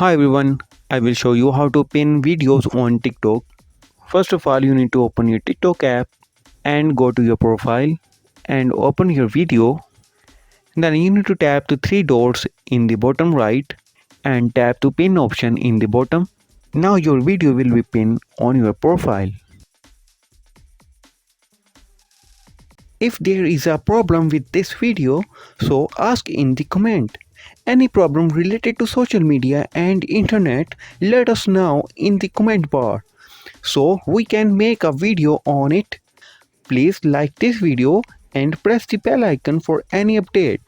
Hi everyone, I will show you how to pin videos on TikTok. First of all, you need to open your TikTok app and go to your profile and open your video. Then you need to tap the three dots in the bottom right and tap the pin option in the bottom. Now your video will be pinned on your profile. If there is a problem with this video, so ask in the comment. Any problem related to social media and internet, let us know in the comment bar so we can make a video on it. Please like this video and press the bell icon for any update.